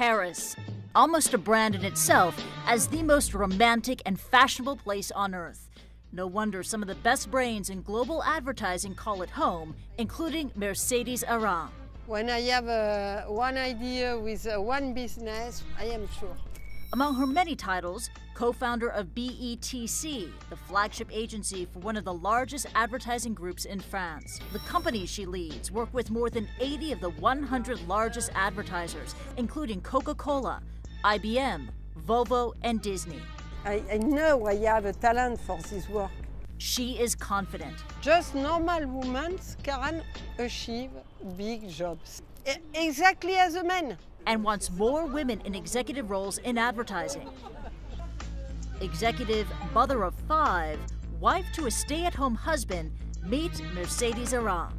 Paris, almost a brand in itself as the most romantic and fashionable place on earth. No wonder some of the best brains in global advertising call it home, including Mercedes Erra. When I have one idea with one business, I am sure. Among her many titles, co-founder of BETC, the flagship agency for one of the largest advertising groups in France. The companies she leads work with more than 80 of the 100 largest advertisers, including Coca-Cola, IBM, Volvo, and Disney. I know I have a talent for this work. She is confident. Just normal women can achieve big jobs. Exactly as a man. And wants more women in executive roles in advertising. Executive, mother of 5, wife to a stay-at-home husband, meet Mercedes Erra.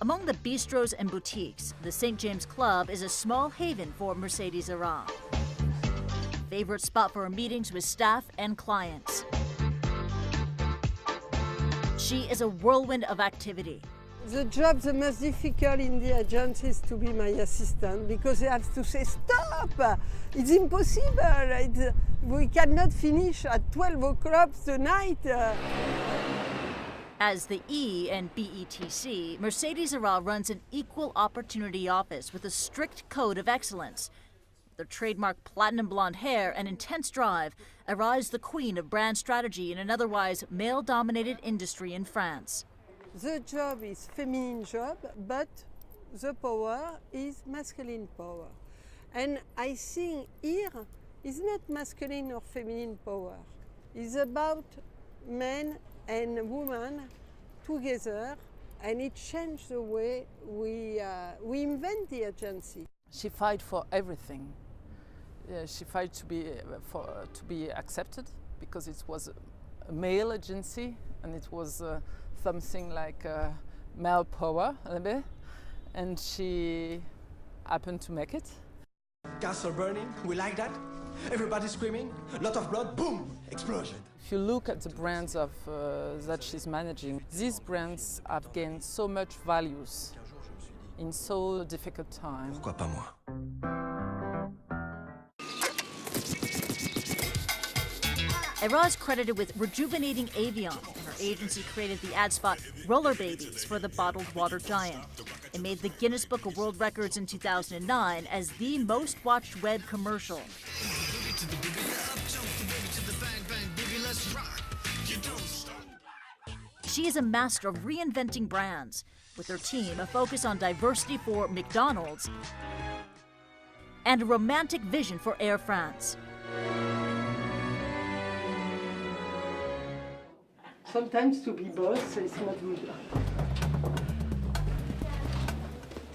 Among the bistros and boutiques, the St. James Club is a small haven for Mercedes Erra. Favorite spot for her meetings with staff and clients. She is a whirlwind of activity. The job the most difficult in the agency is to be my assistant because they have to say, stop, it's impossible, we cannot finish at 12 o'clock tonight. As the E in BETC, Mercedes Erra runs an equal opportunity office with a strict code of excellence. Their trademark platinum blonde hair and intense drive, Erra is the queen of brand strategy in an otherwise male-dominated industry in France. The job is feminine job, but the power is masculine power. And I think here is not masculine or feminine power. It's about men and women together, and it changed the way we invent the agency. She fight for everything. She fight to be accepted because it was a male agency and it was something like male power a little bit, and she happened to make it. Castle burning, we like that. Everybody screaming, lot of blood, boom, explosion. If you look at the brands of that she's managing, these brands have gained so much values in so difficult time. Pourquoi pas moi? Erra is credited with rejuvenating Avion, and her agency created the ad spot Roller Babies for the bottled water giant. It made the Guinness Book of World Records in 2009 as the most watched web commercial. She is a master of reinventing brands. With her team, a focus on diversity for McDonald's and a romantic vision for Air France. Sometimes to be boss is not good.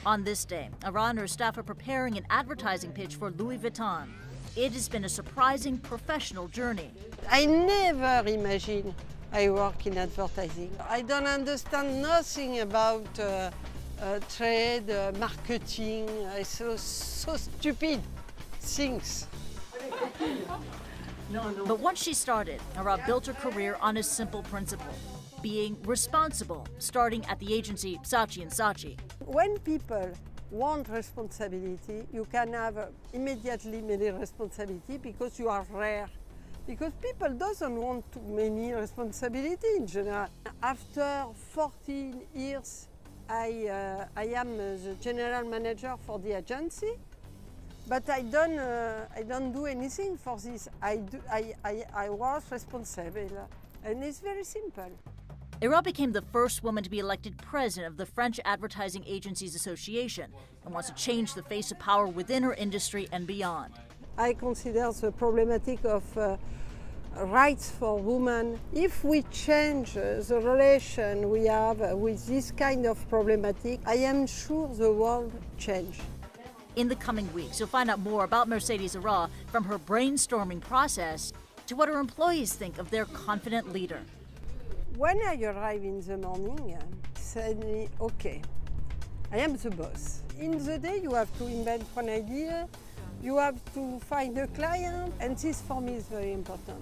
On this day, Erra and her staff are preparing an advertising pitch for Louis Vuitton. It has been a surprising professional journey. I never imagined I work in advertising. I don't understand nothing about trade, marketing. It's so stupid things. But once she started, Erra built her career on a simple principle: being responsible, starting at the agency Saatchi & Saatchi. When people want responsibility, you can have immediately many responsibility because you are rare. Because people doesn't want too many responsibility in general. After 14 years, I am the general manager for the agency. But I don't do anything for this. I was responsible, and it's very simple. Erra became the first woman to be elected president of the French Advertising Agencies Association and wants to change the face of power within her industry and beyond. I consider the problematic of rights for women. If we change the relation we have with this kind of problematic, I am sure the world change. In the coming weeks, you'll find out more about Mercedes Erra, from her brainstorming process to what her employees think of their confident leader. When I arrive in the morning, say me, okay, I am the boss. In the day, you have to invent one idea, you have to find a client, and this for me is very important.